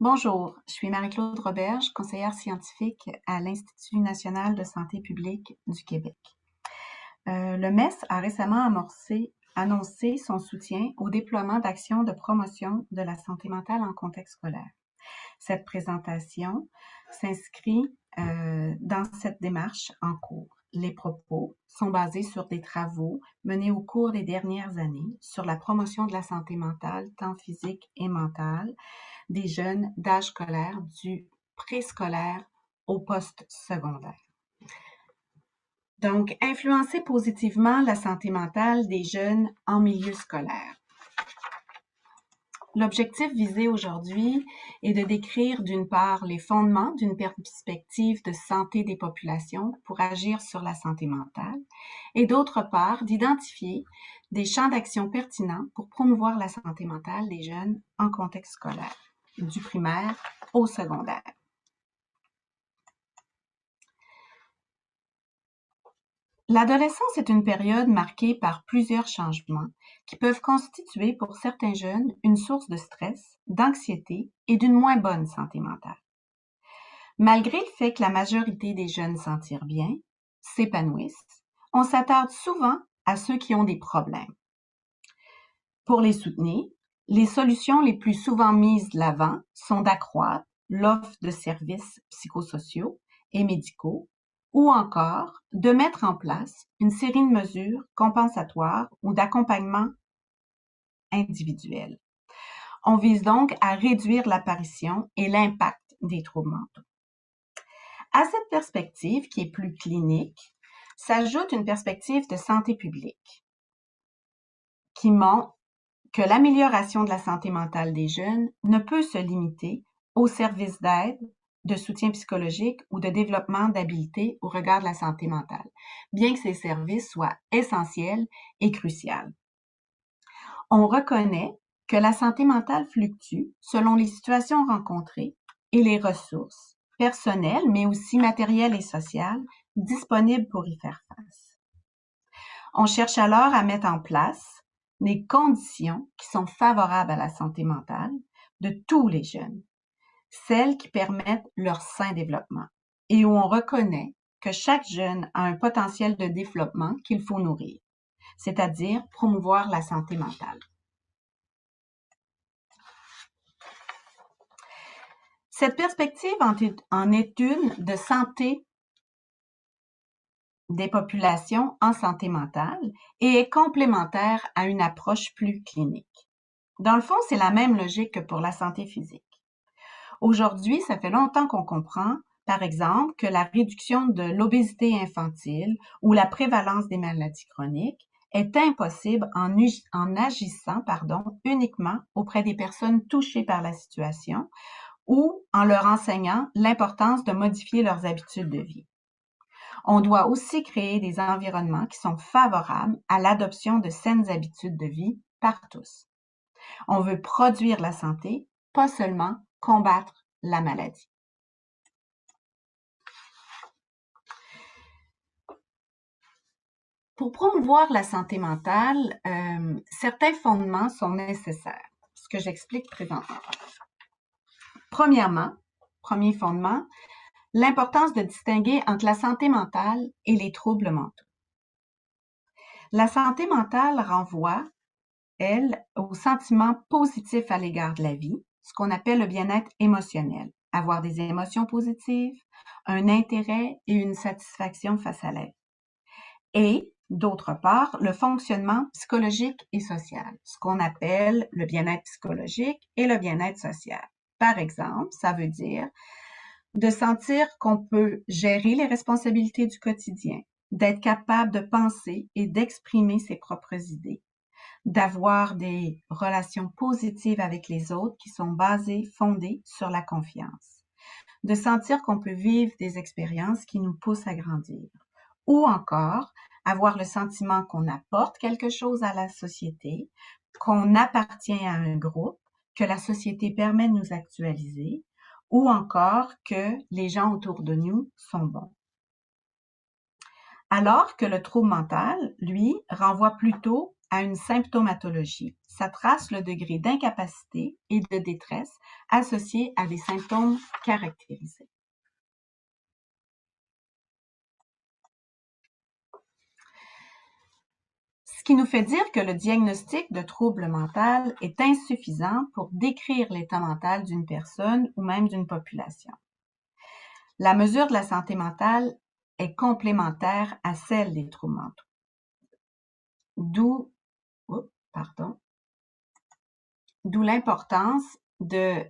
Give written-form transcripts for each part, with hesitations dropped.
Bonjour, je suis Marie-Claude Roberge, conseillère scientifique à l'Institut national de santé publique du Québec. Le MES a récemment annoncé son soutien au déploiement d'actions de promotion de la santé mentale en contexte scolaire. Cette présentation s'inscrit dans cette démarche en cours. Les propos sont basés sur des travaux menés au cours des dernières années sur la promotion de la santé mentale, tant physique et mentale, des jeunes d'âge scolaire du préscolaire au post-secondaire. Donc, influencer positivement la santé mentale des jeunes en milieu scolaire. L'objectif visé aujourd'hui est de décrire d'une part les fondements d'une perspective de santé des populations pour agir sur la santé mentale et d'autre part d'identifier des champs d'action pertinents pour promouvoir la santé mentale des jeunes en contexte scolaire, du primaire au secondaire. L'adolescence est une période marquée par plusieurs changements qui peuvent constituer pour certains jeunes une source de stress, d'anxiété et d'une moins bonne santé mentale. Malgré le fait que la majorité des jeunes s'en tirent bien, s'épanouissent, on s'attarde souvent à ceux qui ont des problèmes. Pour les soutenir, les solutions les plus souvent mises de l'avant sont d'accroître l'offre de services psychosociaux et médicaux ou encore de mettre en place une série de mesures compensatoires ou d'accompagnement individuel. On vise donc à réduire l'apparition et l'impact des troubles mentaux. À cette perspective, qui est plus clinique, s'ajoute une perspective de santé publique qui montre que l'amélioration de la santé mentale des jeunes ne peut se limiter aux services d'aide, de soutien psychologique ou de développement d'habiletés au regard de la santé mentale, bien que ces services soient essentiels et cruciaux. On reconnaît que la santé mentale fluctue selon les situations rencontrées et les ressources personnelles, mais aussi matérielles et sociales, disponibles pour y faire face. On cherche alors à mettre en place des conditions qui sont favorables à la santé mentale de tous les jeunes, celles qui permettent leur sain développement et où on reconnaît que chaque jeune a un potentiel de développement qu'il faut nourrir, c'est-à-dire promouvoir la santé mentale. Cette perspective en est une de santé des populations en santé mentale et est complémentaire à une approche plus clinique. Dans le fond, c'est la même logique que pour la santé physique. Aujourd'hui, ça fait longtemps qu'on comprend, par exemple, que la réduction de l'obésité infantile ou la prévalence des maladies chroniques est impossible en agissant uniquement auprès des personnes touchées par la situation ou en leur enseignant l'importance de modifier leurs habitudes de vie. On doit aussi créer des environnements qui sont favorables à l'adoption de saines habitudes de vie par tous. On veut produire la santé, pas seulement combattre la maladie. Pour promouvoir la santé mentale, certains fondements sont nécessaires, ce que j'explique présentement. Premièrement, premier fondement, l'importance de distinguer entre la santé mentale et les troubles mentaux. La santé mentale renvoie, elle, aux sentiments positifs à l'égard de la vie, ce qu'on appelle le bien-être émotionnel, avoir des émotions positives, un intérêt et une satisfaction face à la vie. Et, d'autre part, le fonctionnement psychologique et social, ce qu'on appelle le bien-être psychologique et le bien-être social. Par exemple, ça veut dire de sentir qu'on peut gérer les responsabilités du quotidien, d'être capable de penser et d'exprimer ses propres idées, d'avoir des relations positives avec les autres qui sont fondées sur la confiance, de sentir qu'on peut vivre des expériences qui nous poussent à grandir, ou encore avoir le sentiment qu'on apporte quelque chose à la société, qu'on appartient à un groupe, que la société permet de nous actualiser, ou encore que les gens autour de nous sont bons. Alors que le trouble mental, lui, renvoie plutôt à une symptomatologie. Ça trace le degré d'incapacité et de détresse associé à des symptômes caractérisés. Ce qui nous fait dire que le diagnostic de trouble mental est insuffisant pour décrire l'état mental d'une personne ou même d'une population. La mesure de la santé mentale est complémentaire à celle des troubles mentaux. D'où l'importance de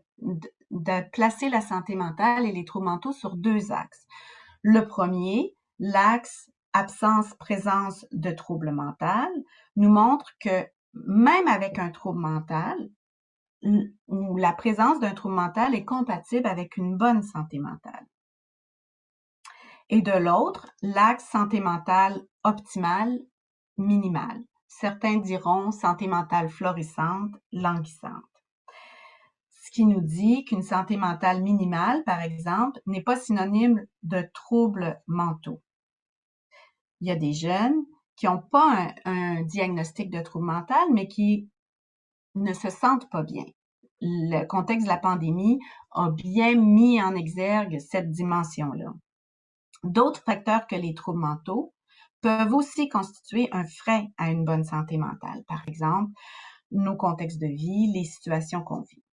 placer la santé mentale et les troubles mentaux sur deux axes. Le premier, l'axe absence-présence de troubles mentaux, nous montre que même avec un trouble mental, ou la présence d'un trouble mental est compatible avec une bonne santé mentale. Et de l'autre, l'axe santé mentale optimale, minimale. Certains diront santé mentale florissante, languissante. Ce qui nous dit qu'une santé mentale minimale, par exemple, n'est pas synonyme de troubles mentaux. Il y a des jeunes qui n'ont pas un diagnostic de trouble mental, mais qui ne se sentent pas bien. Le contexte de la pandémie a bien mis en exergue cette dimension-là. D'autres facteurs que les troubles mentaux peuvent aussi constituer un frein à une bonne santé mentale. Par exemple, nos contextes de vie, les situations qu'on vit,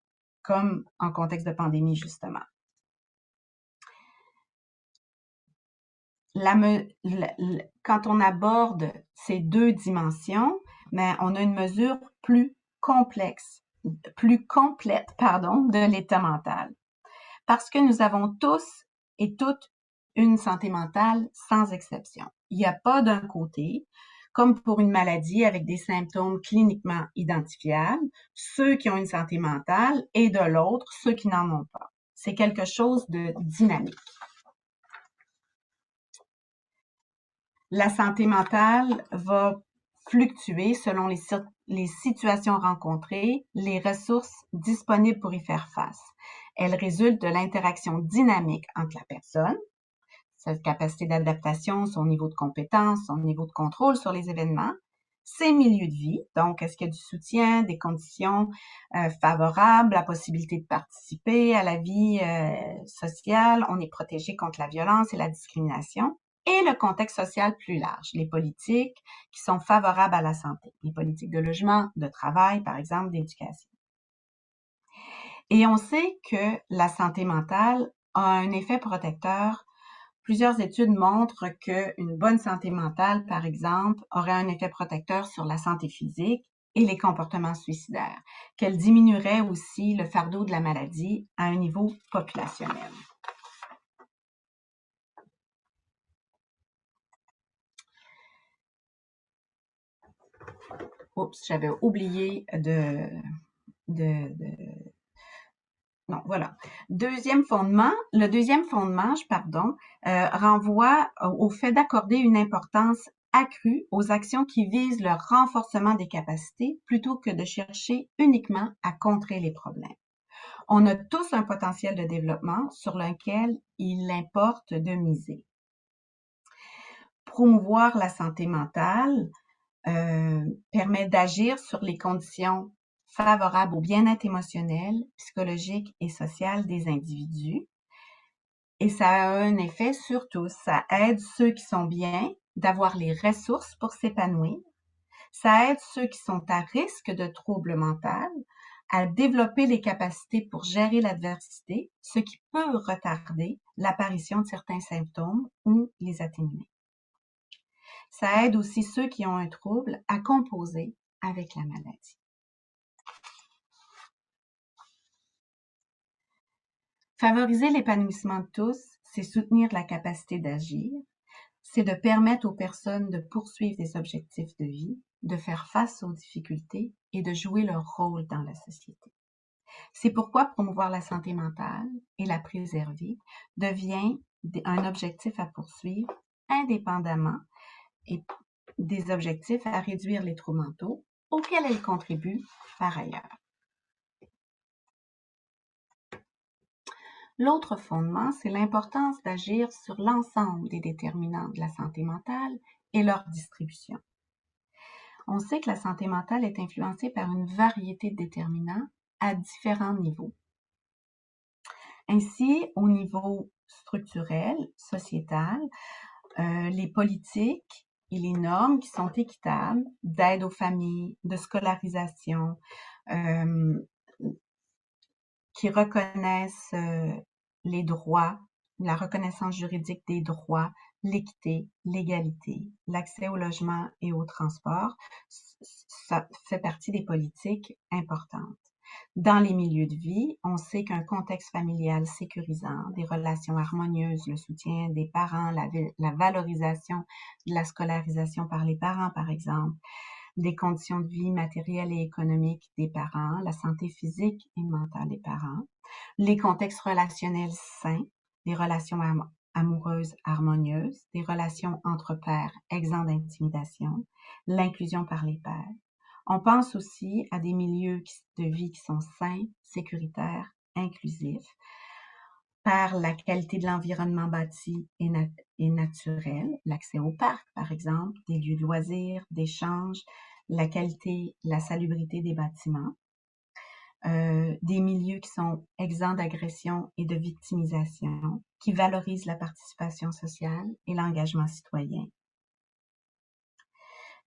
comme en contexte de pandémie, justement. Quand on aborde ces deux dimensions, mais on a une mesure plus complète, de l'état mental. Parce que nous avons tous et toutes une santé mentale sans exception. Il n'y a pas d'un côté, comme pour une maladie avec des symptômes cliniquement identifiables, ceux qui ont une santé mentale et de l'autre, ceux qui n'en ont pas. C'est quelque chose de dynamique. La santé mentale va fluctuer selon les situations rencontrées, les ressources disponibles pour y faire face. Elle résulte de l'interaction dynamique entre la personne, sa capacité d'adaptation, son niveau de compétence, son niveau de contrôle sur les événements, ses milieux de vie, donc est-ce qu'il y a du soutien, des conditions favorables, la possibilité de participer à la vie sociale, on est protégé contre la violence et la discrimination, et le contexte social plus large, les politiques qui sont favorables à la santé, les politiques de logement, de travail, par exemple, d'éducation. Et on sait que la santé mentale a un effet protecteur. Plusieurs études montrent qu'une bonne santé mentale, par exemple, aurait un effet protecteur sur la santé physique et les comportements suicidaires, qu'elle diminuerait aussi le fardeau de la maladie à un niveau populationnel. Oups, j'avais oublié non, voilà. Le deuxième fondement, renvoie au fait d'accorder une importance accrue aux actions qui visent le renforcement des capacités plutôt que de chercher uniquement à contrer les problèmes. On a tous un potentiel de développement sur lequel il importe de miser. Promouvoir la santé mentale permet d'agir sur les conditions favorables au bien-être émotionnel, psychologique et social des individus. Et ça a un effet sur tous. Ça aide ceux qui sont bien d'avoir les ressources pour s'épanouir. Ça aide ceux qui sont à risque de troubles mentaux à développer les capacités pour gérer l'adversité, ce qui peut retarder l'apparition de certains symptômes ou les atténuer. Ça aide aussi ceux qui ont un trouble à composer avec la maladie. Favoriser l'épanouissement de tous, c'est soutenir la capacité d'agir, c'est de permettre aux personnes de poursuivre des objectifs de vie, de faire face aux difficultés et de jouer leur rôle dans la société. C'est pourquoi promouvoir la santé mentale et la préserver devient un objectif à poursuivre indépendamment et des objectifs à réduire les troubles mentaux auxquels elle contribue par ailleurs. L'autre fondement, c'est l'importance d'agir sur l'ensemble des déterminants de la santé mentale et leur distribution. On sait que la santé mentale est influencée par une variété de déterminants à différents niveaux. Ainsi, au niveau structurel, sociétal, les politiques et les normes qui sont équitables, d'aide aux familles, de scolarisation, qui reconnaissent les droits, la reconnaissance juridique des droits, l'équité, l'égalité, l'accès au logement et au transport, ça fait partie des politiques importantes. Dans les milieux de vie, on sait qu'un contexte familial sécurisant, des relations harmonieuses, le soutien des parents, la valorisation de la scolarisation par les parents, par exemple, des conditions de vie matérielles et économiques des parents, la santé physique et mentale des parents, les contextes relationnels sains, des relations amoureuses harmonieuses, des relations entre pairs exempts d'intimidation, l'inclusion par les pairs. On pense aussi à des milieux de vie qui sont sains, sécuritaires, inclusifs, par la qualité de l'environnement bâti et naturel, l'accès au parc, par exemple, des lieux de loisirs, d'échanges, la qualité, la salubrité des bâtiments, des milieux qui sont exempts d'agression et de victimisation, qui valorisent la participation sociale et l'engagement citoyen,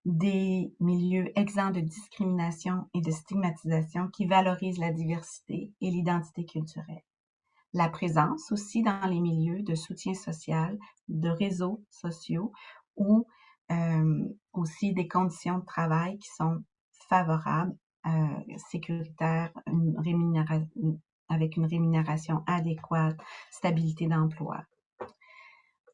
des milieux exempts de discrimination et de stigmatisation qui valorisent la diversité et l'identité culturelle. La présence aussi dans les milieux de soutien social, de réseaux sociaux ou aussi des conditions de travail qui sont favorables, sécuritaires, avec une rémunération adéquate, stabilité d'emploi.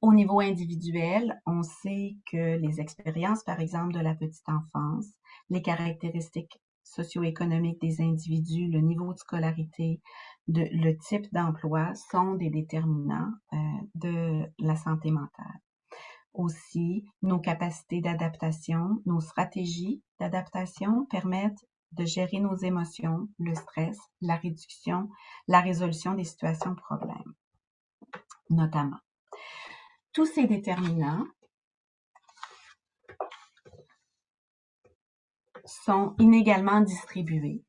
Au niveau individuel, on sait que les expériences, par exemple, de la petite enfance, les caractéristiques socio-économiques des individus, le niveau de scolarité, le type d'emploi sont des déterminants de la santé mentale. Aussi, nos capacités d'adaptation, nos stratégies d'adaptation permettent de gérer nos émotions, le stress, la réduction, la résolution des situations de problème, notamment. Tous ces déterminants sont inégalement distribués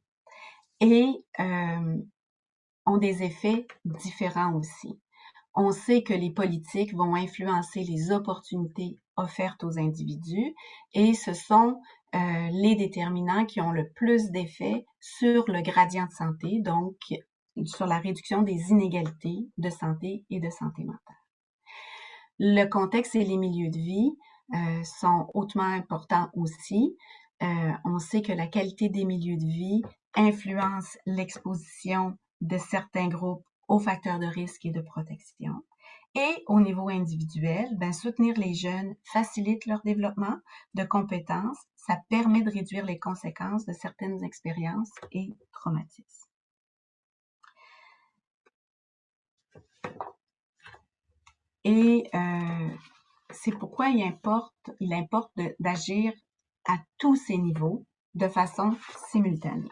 et ont des effets différents aussi. On sait que les politiques vont influencer les opportunités offertes aux individus et ce sont les déterminants qui ont le plus d'effet sur le gradient de santé, donc sur la réduction des inégalités de santé et de santé mentale. Le contexte et les milieux de vie sont hautement importants aussi. On sait que la qualité des milieux de vie influence l'exposition de certains groupes aux facteurs de risque et de protection. Et au niveau individuel, soutenir les jeunes facilite leur développement de compétences. Ça permet de réduire les conséquences de certaines expériences et traumatismes. Et c'est pourquoi il importe d'agir à tous ces niveaux de façon simultanée.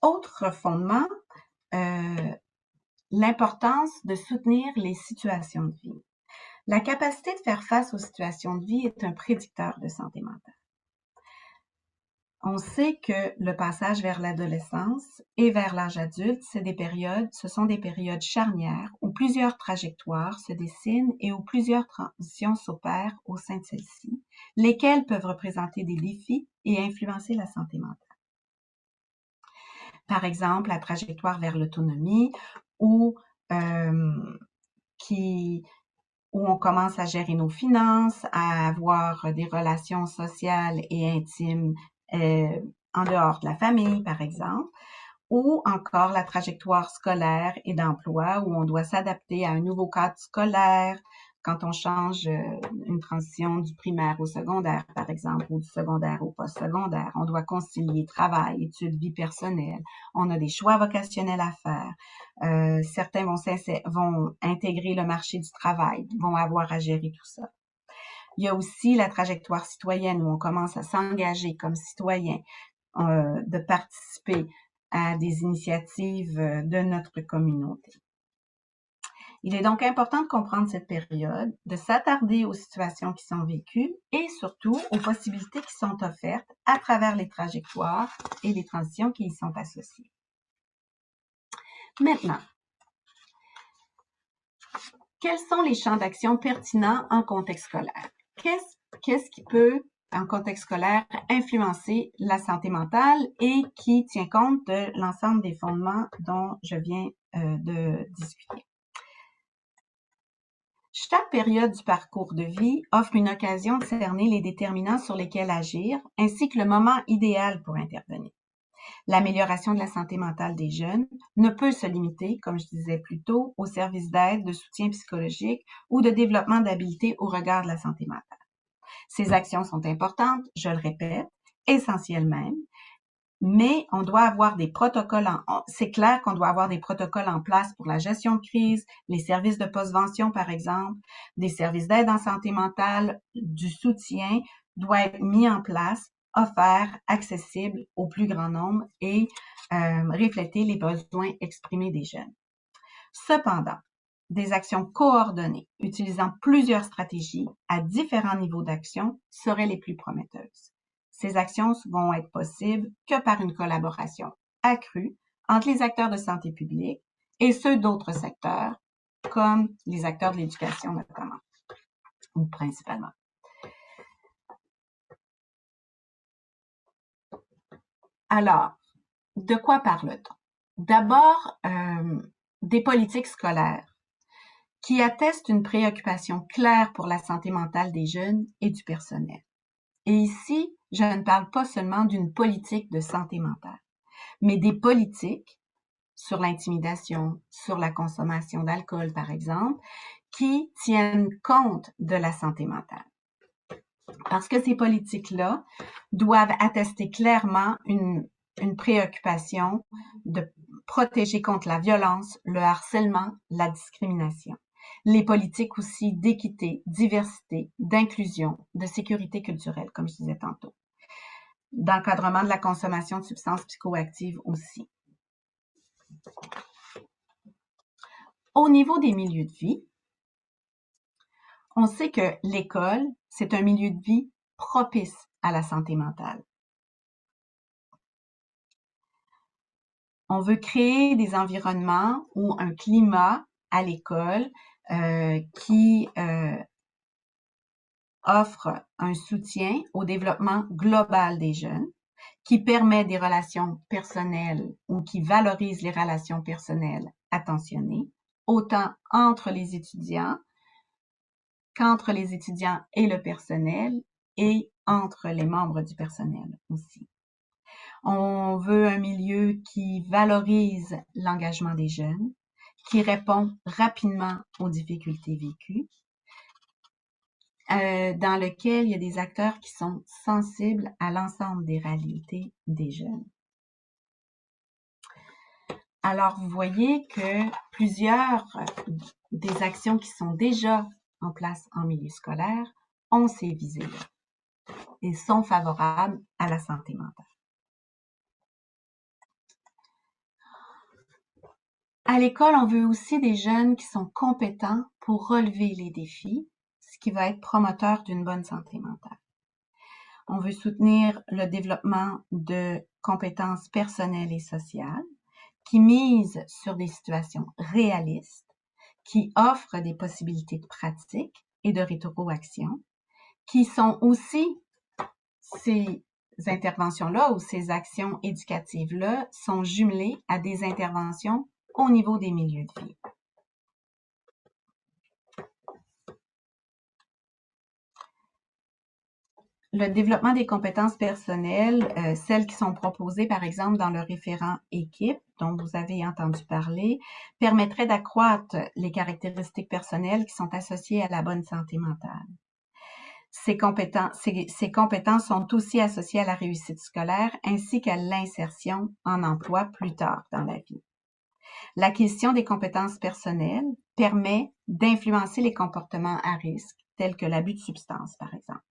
Autre fondement, l'importance de soutenir les situations de vie. La capacité de faire face aux situations de vie est un prédicteur de santé mentale. On sait que le passage vers l'adolescence et vers l'âge adulte, ce sont des périodes charnières où plusieurs trajectoires se dessinent et où plusieurs transitions s'opèrent au sein de celles-ci, lesquelles peuvent représenter des défis et influencer la santé mentale. Par exemple, la trajectoire vers l'autonomie où on commence à gérer nos finances, à avoir des relations sociales et intimes en dehors de la famille, par exemple, ou encore la trajectoire scolaire et d'emploi où on doit s'adapter à un nouveau cadre scolaire quand on change une transition du primaire au secondaire, par exemple, ou du secondaire au post-secondaire. On doit concilier travail, études, vie personnelle. On a des choix vocationnels à faire. Certains vont intégrer le marché du travail, vont avoir à gérer tout ça. Il y a aussi la trajectoire citoyenne où on commence à s'engager comme citoyen, de participer à des initiatives de notre communauté. Il est donc important de comprendre cette période, de s'attarder aux situations qui sont vécues et surtout aux possibilités qui sont offertes à travers les trajectoires et les transitions qui y sont associées. Maintenant, quels sont les champs d'action pertinents en contexte scolaire? Qu'est-ce qui peut, en contexte scolaire, influencer la santé mentale et qui tient compte de l'ensemble des fondements dont je viens de discuter? Chaque période du parcours de vie offre une occasion de cerner les déterminants sur lesquels agir, ainsi que le moment idéal pour intervenir. L'amélioration de la santé mentale des jeunes ne peut se limiter, comme je disais plus tôt, aux services d'aide, de soutien psychologique ou de développement d'habiletés au regard de la santé mentale. Ces actions sont importantes, je le répète, essentielles même, mais on doit avoir des protocoles, c'est clair qu'on doit avoir des protocoles en place pour la gestion de crise, les services de postvention par exemple, des services d'aide en santé mentale, du soutien doit être mis en place, offert, accessible au plus grand nombre et refléter les besoins exprimés des jeunes. Cependant, des actions coordonnées utilisant plusieurs stratégies à différents niveaux d'action seraient les plus prometteuses. Ces actions vont être possibles que par une collaboration accrue entre les acteurs de santé publique et ceux d'autres secteurs, comme les acteurs de l'éducation notamment, ou principalement. Alors, de quoi parle-t-on? D'abord, des politiques scolaires qui attestent une préoccupation claire pour la santé mentale des jeunes et du personnel. Et ici, je ne parle pas seulement d'une politique de santé mentale, mais des politiques sur l'intimidation, sur la consommation d'alcool, par exemple, qui tiennent compte de la santé mentale. Parce que ces politiques-là doivent attester clairement une préoccupation de protéger contre la violence, le harcèlement, la discrimination. Les politiques aussi d'équité, diversité, d'inclusion, de sécurité culturelle, comme je disais tantôt. D'encadrement de la consommation de substances psychoactives aussi. Au niveau des milieux de vie, on sait que l'école, c'est un milieu de vie propice à la santé mentale. On veut créer des environnements ou un climat à l'école qui offre un soutien au développement global des jeunes, qui permet des relations personnelles ou qui valorise les relations personnelles attentionnées, autant entre les étudiants qu'entre les étudiants et le personnel et entre les membres du personnel aussi. On veut un milieu qui valorise l'engagement des jeunes, qui répond rapidement aux difficultés vécues, dans lequel il y a des acteurs qui sont sensibles à l'ensemble des réalités des jeunes. Alors, vous voyez que plusieurs des actions qui sont déjà en place en milieu scolaire ont ces visées-là et sont favorables à la santé mentale. À l'école, on veut aussi des jeunes qui sont compétents pour relever les défis, ce qui va être promoteur d'une bonne santé mentale. On veut soutenir le développement de compétences personnelles et sociales qui misent sur des situations réalistes, qui offrent des possibilités de pratique et de rétroaction, qui sont aussi ces interventions-là ou ces actions éducatives-là sont jumelées à des interventions au niveau des milieux de vie. Le développement des compétences personnelles, celles qui sont proposées par exemple dans le référent équipe dont vous avez entendu parler, permettrait d'accroître les caractéristiques personnelles qui sont associées à la bonne santé mentale. Ces compétences sont aussi associées à la réussite scolaire ainsi qu'à l'insertion en emploi plus tard dans la vie. L'acquisition des compétences personnelles permet d'influencer les comportements à risque, tels que l'abus de substances, par exemple.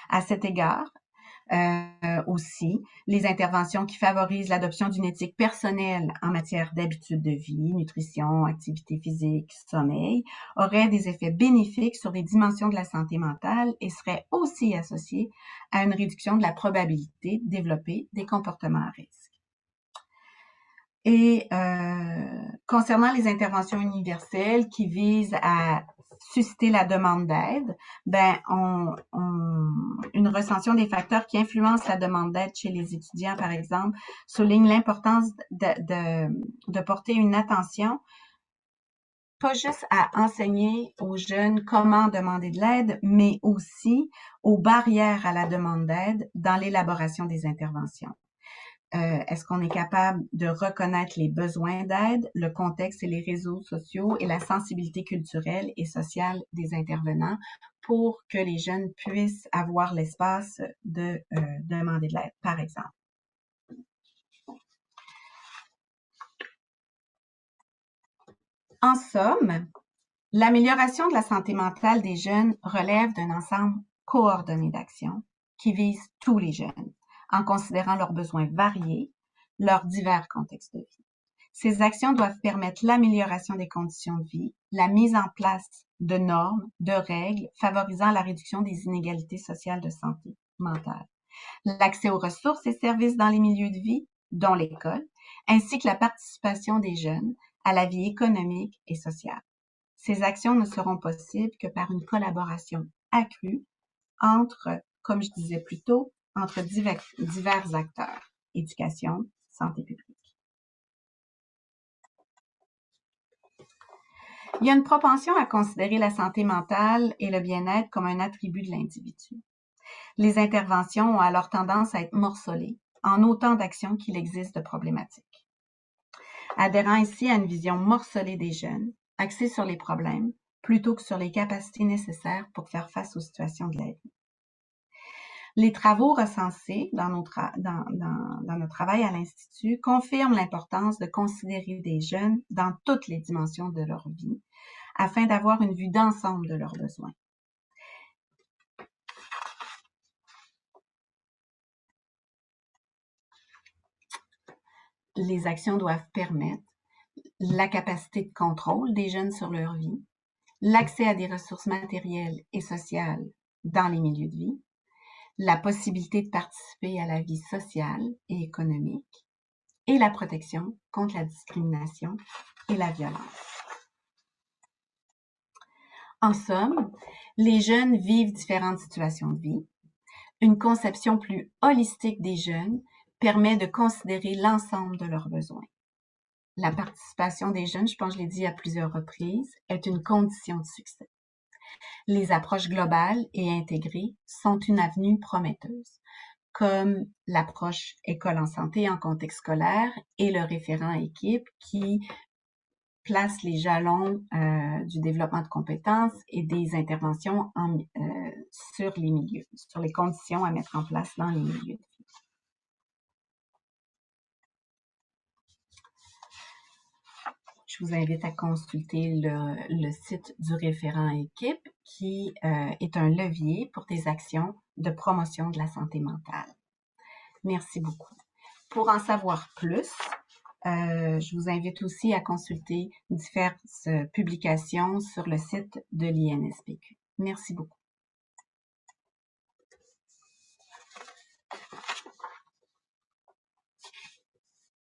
À cet égard, Aussi, les interventions qui favorisent l'adoption d'une éthique personnelle en matière d'habitudes de vie, nutrition, activité physique, sommeil, auraient des effets bénéfiques sur les dimensions de la santé mentale et seraient aussi associées à une réduction de la probabilité de développer des comportements à risque. Et concernant les interventions universelles qui visent à susciter la demande d'aide, une recension des facteurs qui influencent la demande d'aide chez les étudiants, par exemple, souligne l'importance de porter une attention pas juste à enseigner aux jeunes comment demander de l'aide, mais aussi aux barrières à la demande d'aide dans l'élaboration des interventions. Est-ce qu'on est capable de reconnaître les besoins d'aide, le contexte et les réseaux sociaux et la sensibilité culturelle et sociale des intervenants pour que les jeunes puissent avoir l'espace de demander de l'aide, par exemple? En somme, l'amélioration de la santé mentale des jeunes relève d'un ensemble coordonné d'actions qui visent tous les jeunes, en considérant leurs besoins variés, leurs divers contextes de vie. Ces actions doivent permettre l'amélioration des conditions de vie, la mise en place de normes, de règles favorisant la réduction des inégalités sociales de santé mentale, l'accès aux ressources et services dans les milieux de vie, dont l'école, ainsi que la participation des jeunes à la vie économique et sociale. Ces actions ne seront possibles que par une collaboration accrue entre, comme je disais plus tôt, entre divers acteurs, éducation, santé publique. Il y a une propension à considérer la santé mentale et le bien-être comme un attribut de l'individu. Les interventions ont alors tendance à être morcelées en autant d'actions qu'il existe de problématiques. Adhérant ici à une vision morcelée des jeunes, axée sur les problèmes, plutôt que sur les capacités nécessaires pour faire face aux situations de la vie. Les travaux recensés dans notre travail à l'Institut confirment l'importance de considérer des jeunes dans toutes les dimensions de leur vie afin d'avoir une vue d'ensemble de leurs besoins. Les actions doivent permettre la capacité de contrôle des jeunes sur leur vie, l'accès à des ressources matérielles et sociales dans les milieux de vie, la possibilité de participer à la vie sociale et économique et la protection contre la discrimination et la violence. En somme, les jeunes vivent différentes situations de vie. Une conception plus holistique des jeunes permet de considérer l'ensemble de leurs besoins. La participation des jeunes, je pense que je l'ai dit à plusieurs reprises, est une condition de succès. Les approches globales et intégrées sont une avenue prometteuse, comme l'approche école en santé en contexte scolaire et le référent équipe qui place les jalons du développement de compétences et des interventions sur les milieux, sur les conditions à mettre en place dans les milieux de vie. Je vous invite à consulter le site du référent équipe qui est un levier pour des actions de promotion de la santé mentale. Merci beaucoup. Pour en savoir plus, je vous invite aussi à consulter diverses publications sur le site de l'INSPQ. Merci beaucoup.